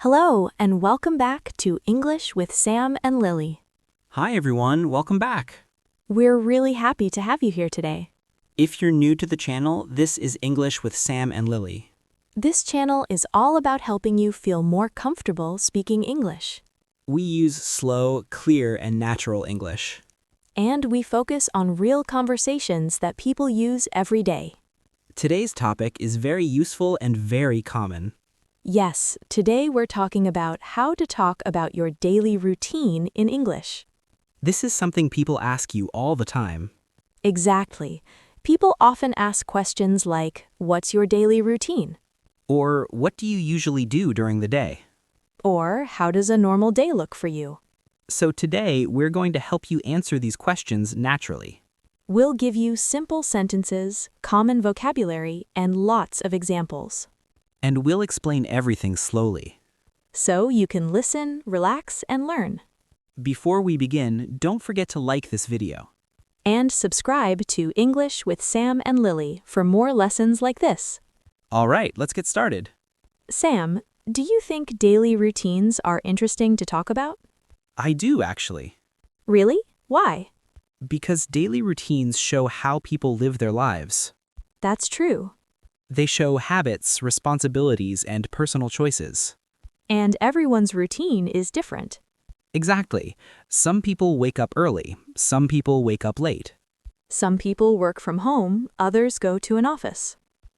Hello, and welcome back to English with Sam and Lily. Hi everyone, welcome back. We're really happy to have you here today. If you're new to the channel, this is English with Sam and Lily. This channel is all about helping you feel more comfortable speaking English. We use slow, clear, and natural English. And we focus on real conversations that people use every day. Today's topic is very useful and very common. Yes, today we're talking about how to talk about your daily routine in English. This is something people ask you all the time. Exactly. People often ask questions like, "What's your daily routine?" Or, what do you usually do during the day? Or, "How does a normal day look for you?" So today, we're going to help you answer these questions naturally. We'll give you simple sentences, common vocabulary, and lots of examples. And we'll explain everything slowly. So you can listen, relax, and learn. Before we begin, don't forget to like this video. And subscribe to English with Sam and Lily for more lessons like this. All right, let's get started. Sam, do you think daily routines are interesting to talk about? I do, actually. Really? Why? Because daily routines show how people live their lives. That's true. They show habits, responsibilities, and personal choices. And everyone's routine is different. Exactly. Some people wake up early, some people wake up late. Some people work from home, others go to an office.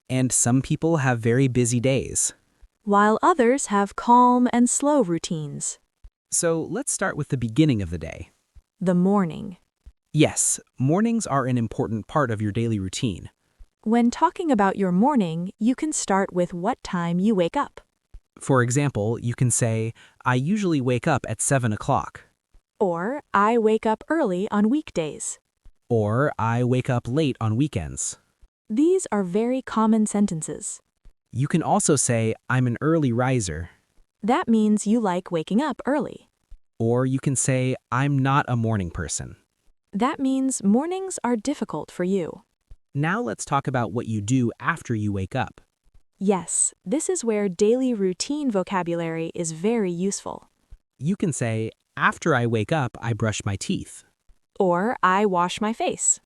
And some people have very busy days. While others have calm and slow routines. So let's start with the beginning of the day. The morning. Yes, mornings are an important part of your daily routine. When talking about your morning, you can start with what time you wake up. For example, you can say, I usually wake up at 7 o'clock. Or, I wake up early on weekdays. Or, I wake up late on weekends. These are very common sentences. You can also say, I'm an early riser. That means you like waking up early. Or you can say, I'm not a morning person. That means mornings are difficult for you. Now let's talk about what you do after you wake up. Yes, this is where daily routine vocabulary is very useful. You can say, after I wake up, I brush my teeth. Or, I wash my face.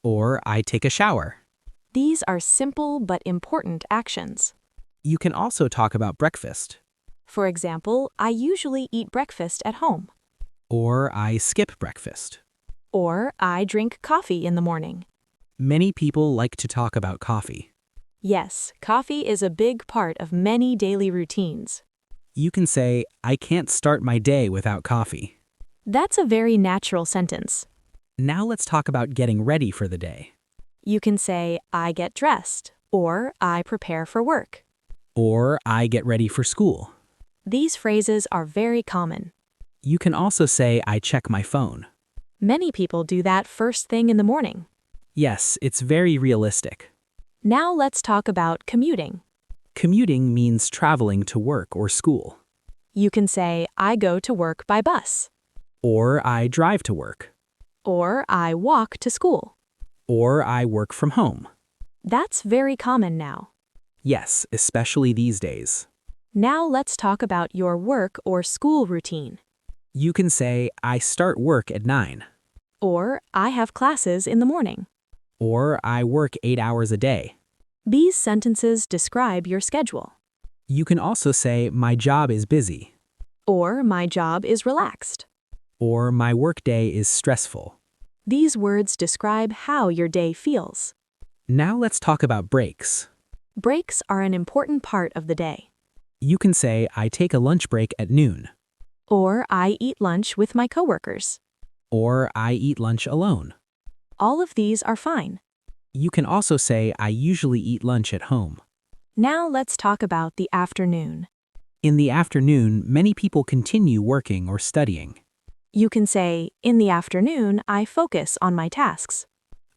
Or I take a shower. These are simple but important actions. You can also talk about breakfast. For example, I usually eat breakfast at home. Or I skip breakfast. Or, I drink coffee in the morning. Many people like to talk about coffee. Yes, coffee is a big part of many daily routines. You can say, I can't start my day without coffee. That's a very natural sentence. Now let's talk about getting ready for the day. You can say, I get dressed, or I prepare for work. Or I get ready for school. These phrases are very common. You can also say, I check my phone. Many people do that first thing in the morning. Yes, it's very realistic. Now let's talk about commuting. Commuting means traveling to work or school. You can say, I go to work by bus. Or I drive to work. Or I walk to school. Or I work from home. That's very common now. Yes, especially these days. Now let's talk about your work or school routine. You can say, I start work at 9. Or, I have classes in the morning. Or I work 8 hours a day. These sentences describe your schedule. You can also say, my job is busy. Or, my job is relaxed. Or my workday is stressful. These words describe how your day feels. Now let's talk about breaks. Breaks are an important part of the day. You can say, I take a lunch break at noon. Or, I eat lunch with my coworkers. Or I eat lunch alone. All of these are fine. You can also say, I usually eat lunch at home. Now let's talk about the afternoon. In the afternoon, many people continue working or studying. You can say, in the afternoon, I focus on my tasks.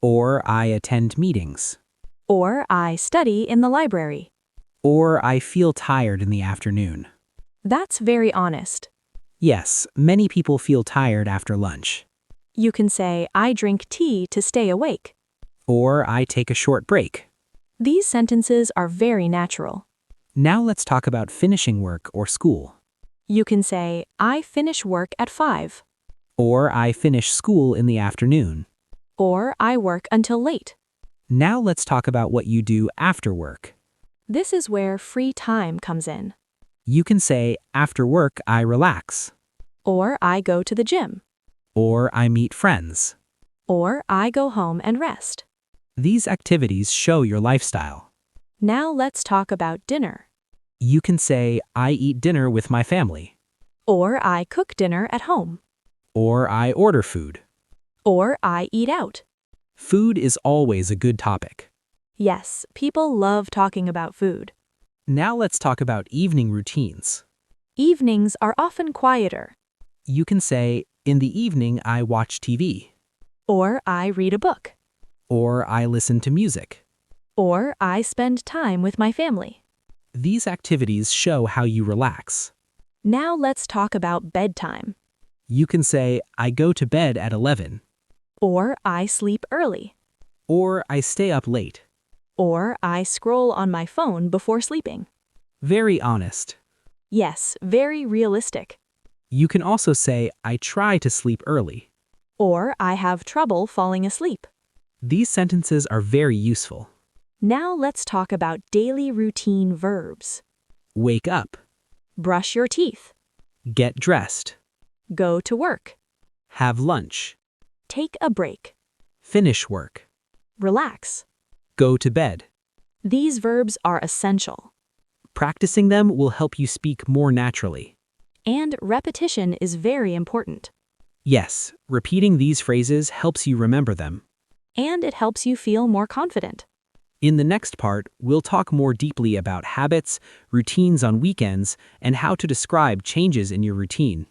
Or I attend meetings. Or, I study in the library. Or I feel tired in the afternoon. That's very honest. Yes, many people feel tired after lunch. You can say, I drink tea to stay awake. Or I take a short break. These sentences are very natural. Now let's talk about finishing work or school. You can say, I finish work at 5. Or I finish school in the afternoon. Or I work until late. Now let's talk about what you do after work. This is where free time comes in. You can say, after work, I relax. Or I go to the gym. Or I meet friends. Or I go home and rest. These activities show your lifestyle. Now let's talk about dinner. You can say, I eat dinner with my family. Or I cook dinner at home. Or I order food. Or I eat out. Food is always a good topic. Yes, people love talking about food. Now let's talk about evening routines. Evenings are often quieter. You can say, in the evening I watch TV. Or I read a book. Or I listen to music. Or I spend time with my family. These activities show how you relax. Now let's talk about bedtime. You can say, I go to bed at 11. Or I sleep early. Or I stay up late. Or I scroll on my phone before sleeping. Very honest. Yes, very realistic. You can also say, I try to sleep early. Or I have trouble falling asleep. These sentences are very useful. Now let's talk about daily routine verbs. Wake up. Brush your teeth. Get dressed. Go to work. Have lunch. Take a break. Finish work. Relax. Go to bed. These verbs are essential. Practicing them will help you speak more naturally. And repetition is very important. Yes, repeating these phrases helps you remember them. And it helps you feel more confident. In the next part, we'll talk more deeply about habits, routines on weekends, and how to describe changes in your routine.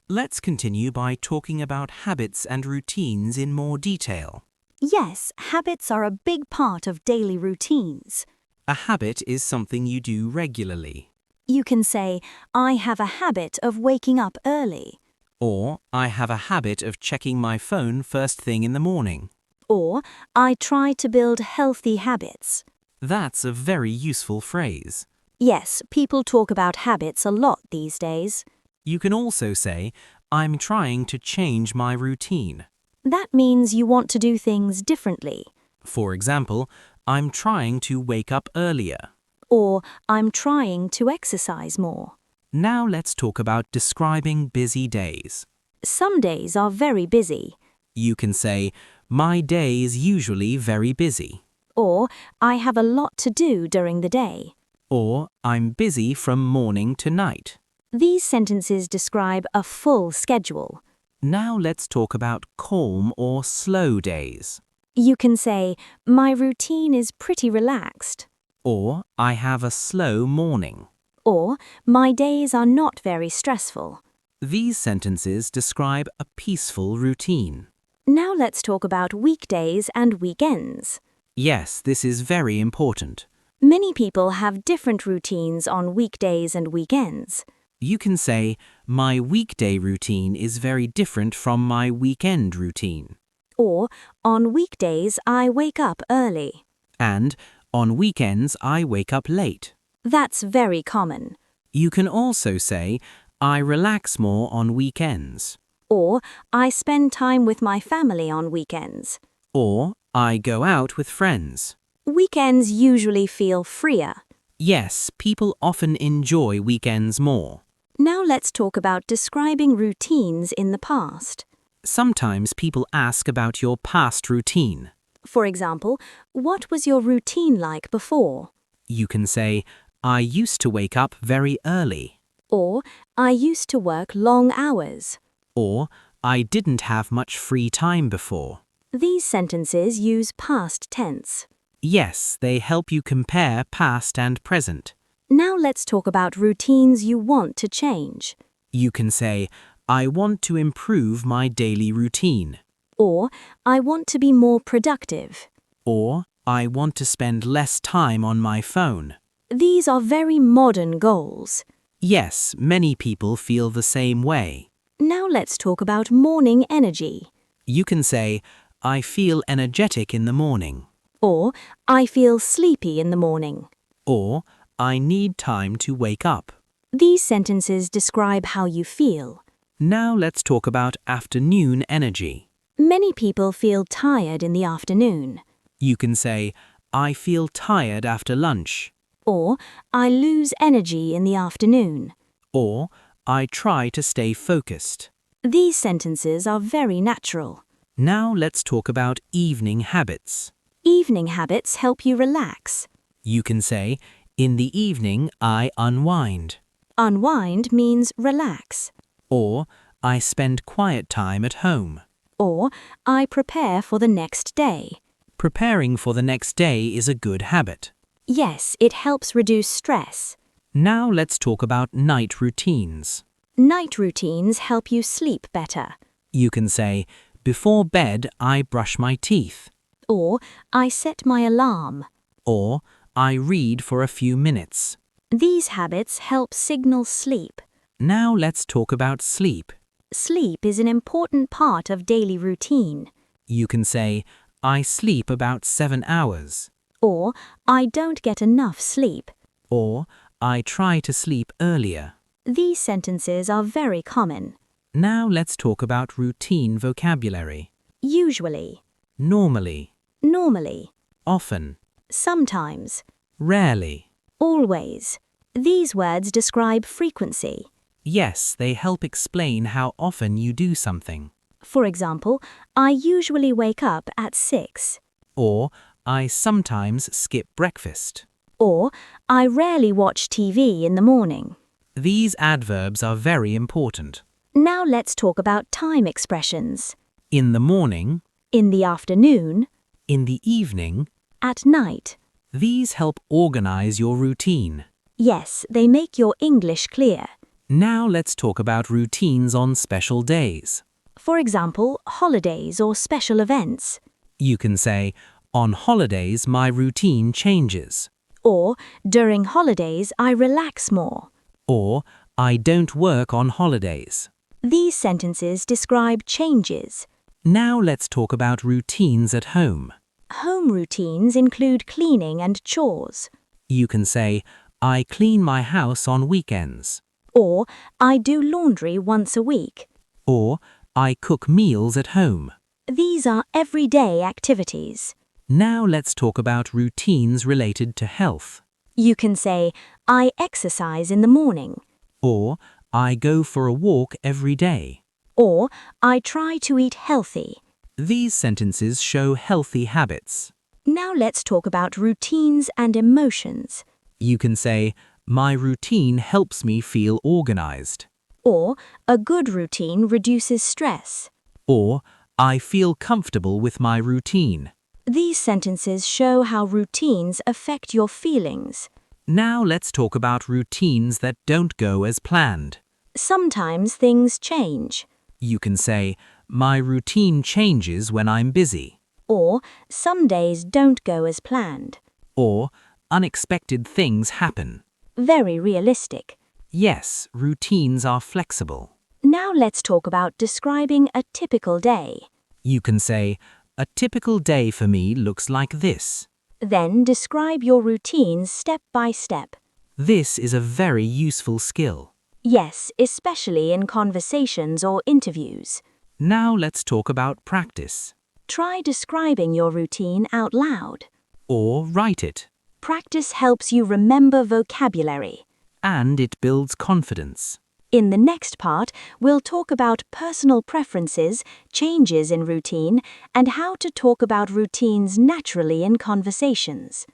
Let's continue by talking about habits and routines in more detail. Yes, habits are a big part of daily routines. A habit is something you do regularly. You can say, I have a habit of waking up early. Or, I have a habit of checking my phone first thing in the morning. Or, I try to build healthy habits. That's a very useful phrase. Yes, people talk about habits a lot these days. You can also say, I'm trying to change my routine. That means you want to do things differently. For example, I'm trying to wake up earlier. Or, I'm trying to exercise more. Now let's talk about describing busy days. Some days are very busy. You can say, my day is usually very busy. Or, I have a lot to do during the day. Or, I'm busy from morning to night. These sentences describe a full schedule. Now let's talk about calm or slow days. You can say, my routine is pretty relaxed. Or, I have a slow morning. Or, my days are not very stressful. These sentences describe a peaceful routine. Now let's talk about weekdays and weekends. Yes, this is very important. Many people have different routines on weekdays and weekends. You can say, my weekday routine is very different from my weekend routine. Or, on weekdays I wake up early. And, on weekends I wake up late. That's very common. You can also say, I relax more on weekends. Or, I spend time with my family on weekends. Or, I go out with friends. Weekends usually feel freer. Yes, people often enjoy weekends more. Now let's talk about describing routines in the past. Sometimes people ask about your past routine. For example, what was your routine like before? You can say, I used to wake up very early. Or, I used to work long hours. Or, I didn't have much free time before. These sentences use past tense. Yes, they help you compare past and present. Now let's talk about routines you want to change. You can say, I want to improve my daily routine. Or, I want to be more productive. Or, I want to spend less time on my phone. These are very modern goals. Yes, many people feel the same way. Now let's talk about morning energy. You can say, I feel energetic in the morning. Or, I feel sleepy in the morning. Or, I need time to wake up. These sentences describe how you feel. Now let's talk about afternoon energy. Many people feel tired in the afternoon. You can say, I feel tired after lunch. Or, I lose energy in the afternoon. Or, I try to stay focused. These sentences are very natural. Now let's talk about evening habits. Evening habits help you relax. You can say, in the evening I unwind. Unwind means relax. Or, I spend quiet time at home. Or, I prepare for the next day. Preparing for the next day is a good habit. Yes, it helps reduce stress. Now let's talk about night routines. Night routines help you sleep better. You can say, before bed I brush my teeth. Or, I set my alarm. Or, I read for a few minutes. These habits help signal sleep. Now let's talk about sleep. Sleep is an important part of daily routine. You can say, I sleep about 7 hours. Or, I don't get enough sleep. Or, I try to sleep earlier. These sentences are very common. Now let's talk about routine vocabulary. Usually, Normally, normally, often, sometimes, rarely. always. These words describe frequency. Yes, they help explain how often you do something. For example, I usually wake up at 6. Or, I sometimes skip breakfast. Or, I rarely watch TV in the morning. These adverbs are very important. Now let's talk about time expressions. In the morning, In the afternoon, in the evening, at night. these help organize your routine. Yes, they make your English clear. Now let's talk about routines on special days. For example, holidays or special events. You can say, on holidays my routine changes. Or, during holidays I relax more. Or, I don't work on holidays. These sentences describe changes. Now let's talk about routines at home. Home routines include cleaning and chores. You can say, I clean my house on weekends. Or, I do laundry once a week. Or, I cook meals at home. These are everyday activities. Now let's talk about routines related to health. You can say, I exercise in the morning. Or, I go for a walk every day. Or, I try to eat healthy. These sentences show healthy habits. Now let's talk about routines and emotions. You can say, my routine helps me feel organized. Or, a good routine reduces stress. Or, I feel comfortable with my routine. These sentences show how routines affect your feelings. Now let's talk about routines that don't go as planned. Sometimes things change. You can say, my routine changes when I'm busy. Or, some days don't go as planned. Or, unexpected things happen. Very realistic. Yes, routines are flexible. Now let's talk about describing a typical day. You can say, a typical day for me looks like this. Then describe your routines step by step. This is a very useful skill. Yes, especially in conversations or interviews. Now let's talk about practice. Try describing your routine out loud. Or write it. Practice helps you remember vocabulary. And it builds confidence. In the next part, we'll talk about personal preferences, changes in routine, and how to talk about routines naturally in conversations.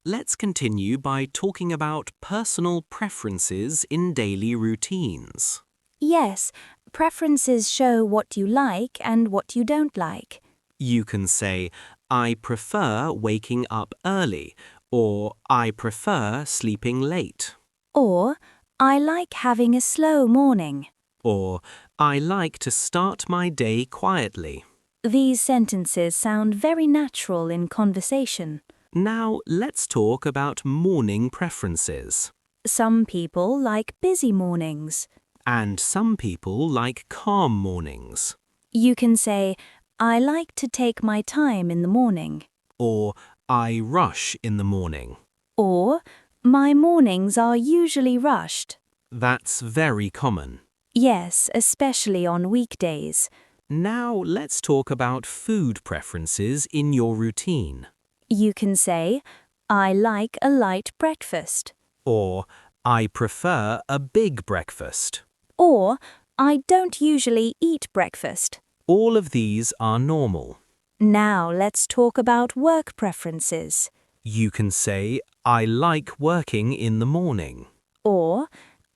Let's continue by talking about personal preferences in daily routines. Yes, preferences show what you like and what you don't like. You can say, I prefer waking up early, or I prefer sleeping late. Or, I like having a slow morning. Or, I like to start my day quietly. These sentences sound very natural in conversation. Now let's talk about morning preferences. Some people like busy mornings. And some people like calm mornings. You can say, I like to take my time in the morning. Or, I rush in the morning. Or, my mornings are usually rushed. That's very common. Yes, especially on weekdays. Now let's talk about food preferences in your routine. You can say, I like a light breakfast. Or, I prefer a big breakfast. Or, I don't usually eat breakfast. All of these are normal. Now let's talk about work preferences. You can say, I like working in the morning. Or,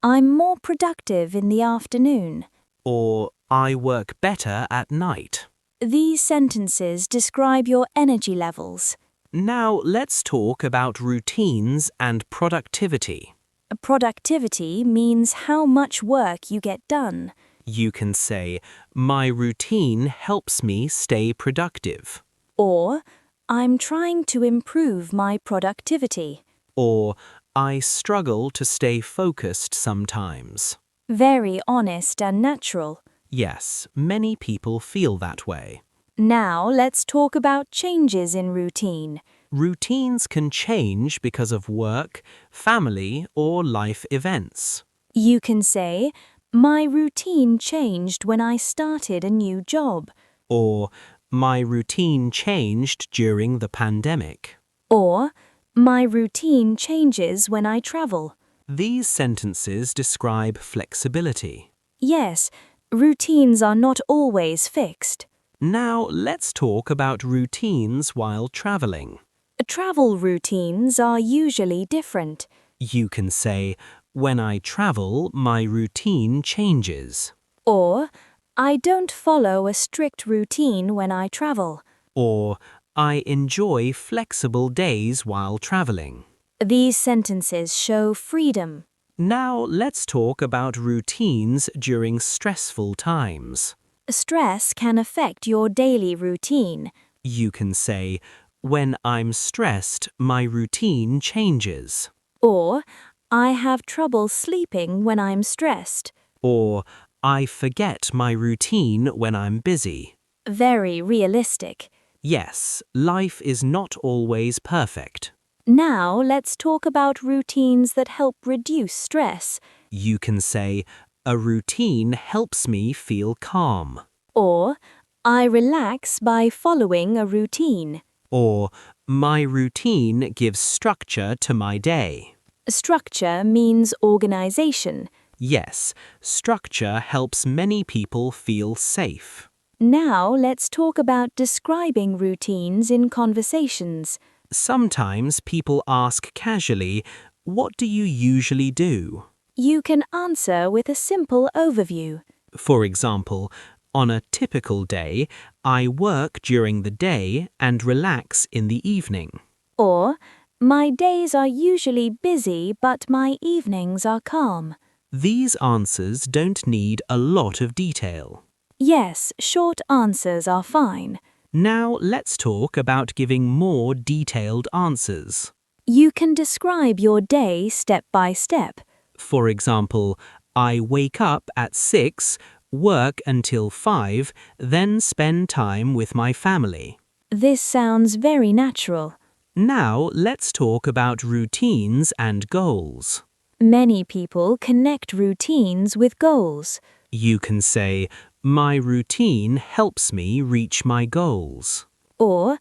I'm more productive in the afternoon. Or, I work better at night. These sentences describe your energy levels. Now let's talk about routines and productivity. Productivity means how much work you get done. You can say, my routine helps me stay productive. Or, I'm trying to improve my productivity. Or, I struggle to stay focused sometimes. Very honest and natural. Yes, many people feel that way. Now let's talk about changes in routine. Routines can change because of work, family, or life events. You can say, my routine changed when I started a new job. Or, my routine changed during the pandemic. Or, my routine changes when I travel. These sentences describe flexibility. Yes, routines are not always fixed. Now let's talk about routines while traveling. Travel routines are usually different. You can say, when I travel, my routine changes. Or, I don't follow a strict routine when I travel. Or, I enjoy flexible days while traveling. These sentences show freedom. Now let's talk about routines during stressful times. Stress can affect your daily routine. You can say, when I'm stressed, my routine changes. Or, I have trouble sleeping when I'm stressed. Or, I forget my routine when I'm busy. Very realistic. Yes, life is not always perfect. Now let's talk about routines that help reduce stress. You can say, a routine helps me feel calm. Or, I relax by following a routine. Or, my routine gives structure to my day. Structure means organization. Yes, structure helps many people feel safe. Now let's talk about describing routines in conversations. Sometimes people ask casually, what do you usually do? You can answer with a simple overview. For example, on a typical day, I work during the day and relax in the evening. Or, my days are usually busy but my evenings are calm. These answers don't need a lot of detail. Yes, short answers are fine. Now let's talk about giving more detailed answers. You can describe your day step by step. For example, I wake up at 6, work until 5, then spend time with my family. This sounds very natural. Now let's talk about routines and goals. Many people connect routines with goals. You can say, my routine helps me reach my goals. Or,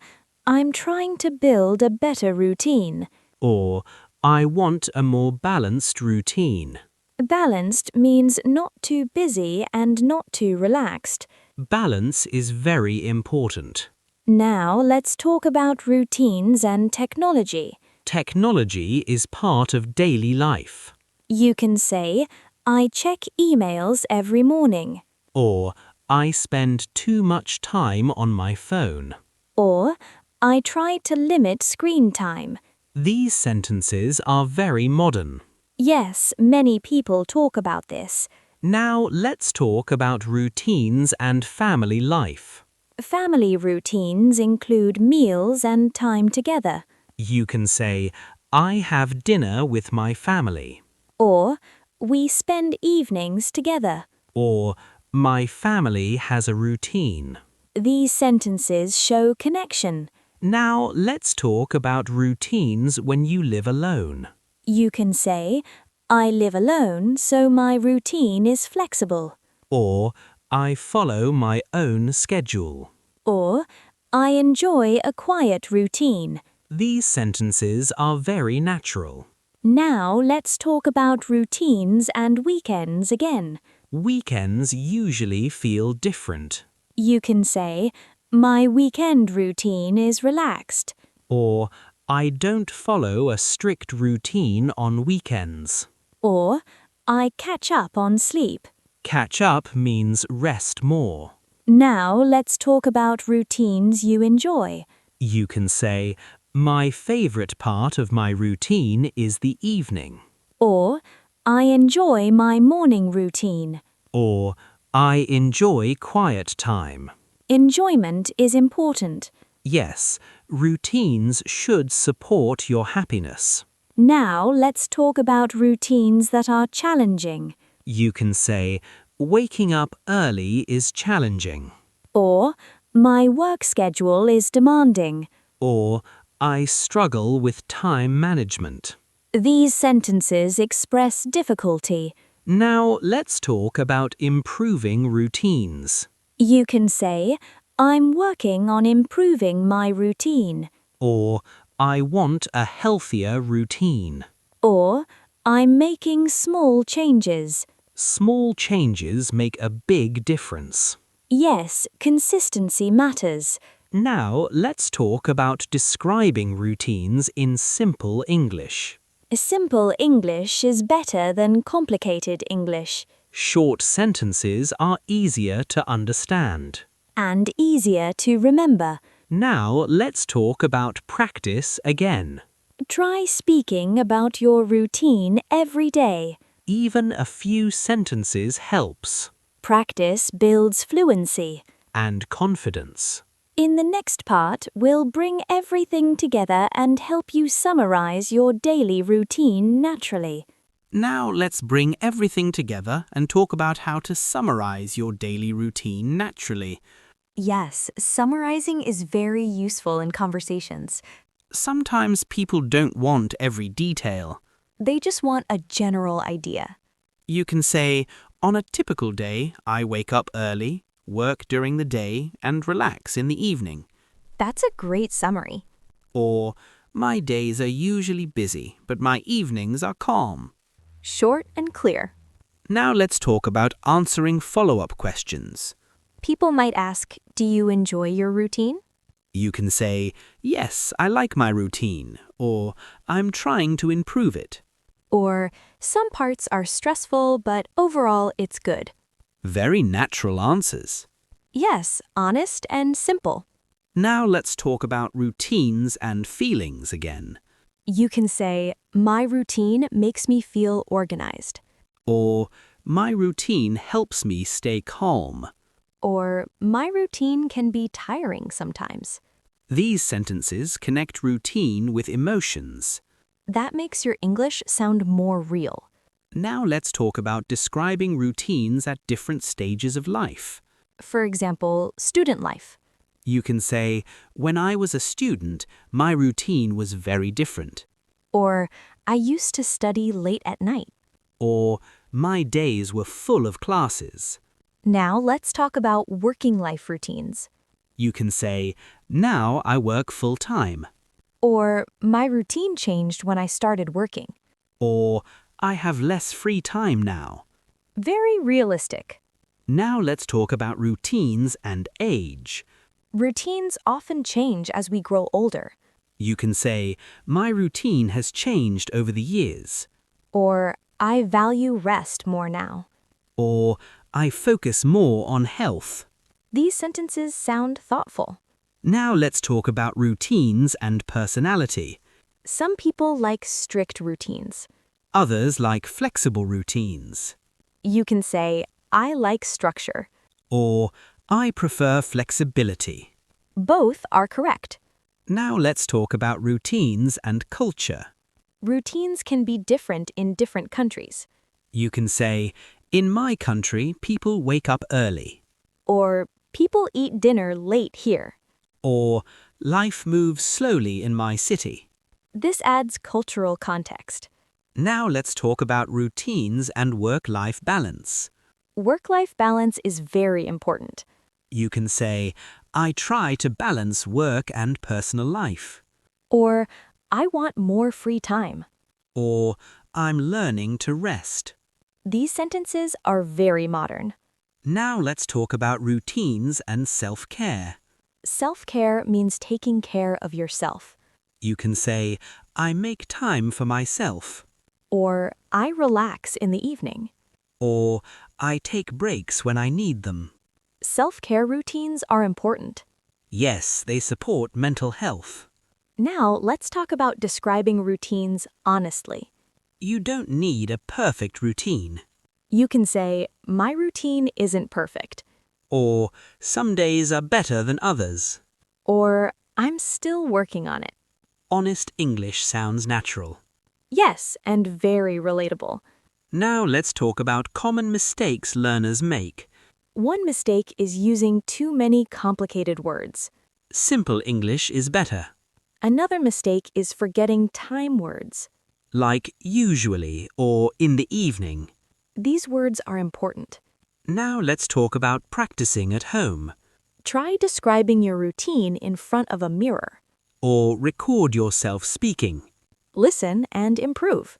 I'm trying to build a better routine. Or, I want a more balanced routine. Balanced means not too busy and not too relaxed. Balance is very important. Now let's talk about routines and technology. Technology is part of daily life. You can say, I check emails every morning. Or, I spend too much time on my phone. Or, I try to limit screen time. These sentences are very modern. Yes, many people talk about this. Now let's talk about routines and family life. Family routines include meals and time together. You can say, I have dinner with my family. Or, we spend evenings together. Or, my family has a routine. These sentences show connection. Now let's talk about routines when you live alone. You can say, I live alone, so my routine is flexible. Or, I follow my own schedule. Or, I enjoy a quiet routine. These sentences are very natural. Now let's talk about routines and weekends again. Weekends usually feel different. You can say, my weekend routine is relaxed. Or, I don't follow a strict routine on weekends. Or, I catch up on sleep. Catch up means rest more. Now let's talk about routines you enjoy. You can say, my favorite part of my routine is the evening. Or, I enjoy my morning routine. Or, I enjoy quiet time. Enjoyment is important. Yes, routines should support your happiness. Now let's talk about routines that are challenging. You can say, waking up early is challenging. Or, my work schedule is demanding. Or, I struggle with time management. These sentences express difficulty. Now let's talk about improving routines. You can say, I'm working on improving my routine. Or, I want a healthier routine. Or, I'm making small changes. Small changes make a big difference. Yes, consistency matters. Now let's talk about describing routines in simple English. Simple English is better than complicated English. Short sentences are easier to understand. And easier to remember. Now let's talk about practice again. Try speaking about your routine every day. Even a few sentences helps. Practice builds fluency. And confidence. In the next part, we'll bring everything together and help you summarize your daily routine naturally. Now let's bring everything together and talk about how to summarize your daily routine naturally. Yes, summarizing is very useful in conversations. Sometimes people don't want every detail. They just want a general idea. You can say, on a typical day, I wake up early, work during the day, and relax in the evening. That's a great summary. Or, my days are usually busy, but my evenings are calm. Short and clear. Now let's talk about answering follow-up questions. People might ask, do you enjoy your routine? You can say, yes, I like my routine, or I'm trying to improve it. Or, some parts are stressful, but overall it's good. Very natural answers. Yes, honest and simple. Now let's talk about routines and feelings again. You can say, my routine makes me feel organized. Or, my routine helps me stay calm. Or, my routine can be tiring sometimes. These sentences connect routine with emotions. That makes your English sound more real. Now let's talk about describing routines at different stages of life. For example, student life. You can say, when I was a student, my routine was very different. Or, I used to study late at night. Or, my days were full of classes. Now let's talk about working life routines. You can say, now I work full-time. Or, my routine changed when I started working. Or, I have less free time now. Very realistic. Now let's talk about routines and age. Routines often change as we grow older. You can say, my routine has changed over the years. Or, I value rest more now. Or, I focus more on health. These sentences sound thoughtful. Now let's talk about routines and personality. Some people like strict routines. Others like flexible routines. You can say, I like structure. Or, I prefer flexibility. Both are correct. Now let's talk about routines and culture. Routines can be different in different countries. You can say, in my country, people wake up early. Or, people eat dinner late here. Or, life moves slowly in my city. This adds cultural context. Now let's talk about routines and work-life balance. Work-life balance is very important. You can say, I try to balance work and personal life. Or, I want more free time. Or, I'm learning to rest. These sentences are very modern. Now let's talk about routines and self-care. Self-care means taking care of yourself. You can say, I make time for myself. Or, I relax in the evening. Or, I take breaks when I need them. Self-care routines are important. Yes, they support mental health. Now, let's talk about describing routines honestly. You don't need a perfect routine. You can say, my routine isn't perfect. Or, some days are better than others. Or, I'm still working on it. Honest English sounds natural. Yes, and very relatable. Now let's talk about common mistakes learners make. One mistake is using too many complicated words. Simple English is better. Another mistake is forgetting time words. Like usually or in the evening. These words are important. Now let's talk about practicing at home. Try describing your routine in front of a mirror. Or record yourself speaking. Listen and improve.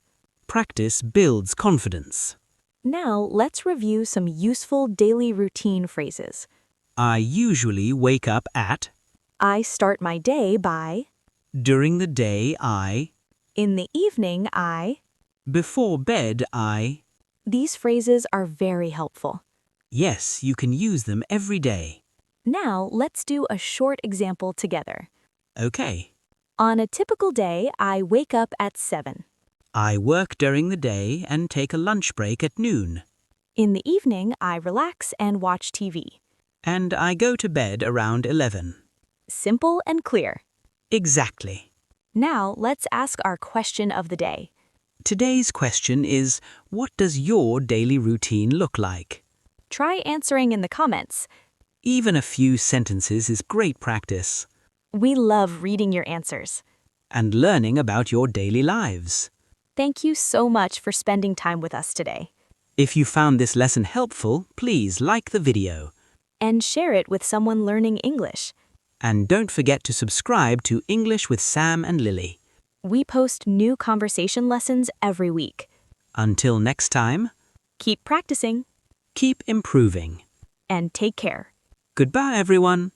Practice builds confidence. Now, let's review some useful daily routine phrases. I usually wake up at. I start my day by. During the day I. In the evening, I. Before bed I. These phrases are very helpful. Yes, you can use them every day. Now, let's do a short example together. Okay. On a typical day, I wake up at 7. I work during the day and take a lunch break at noon. In the evening, I relax and watch TV. And I go to bed around 11. Simple and clear. Exactly. Now, let's ask our question of the day. Today's question is, what does your daily routine look like? Try answering in the comments. Even a few sentences is great practice. We love reading your answers. And learning about your daily lives. Thank you so much for spending time with us today. If you found this lesson helpful, please like the video. And share it with someone learning English. And don't forget to subscribe to English with Sam and Lily. We post new conversation lessons every week. Until next time, Keep practicing keep improving. and take care. Goodbye, everyone.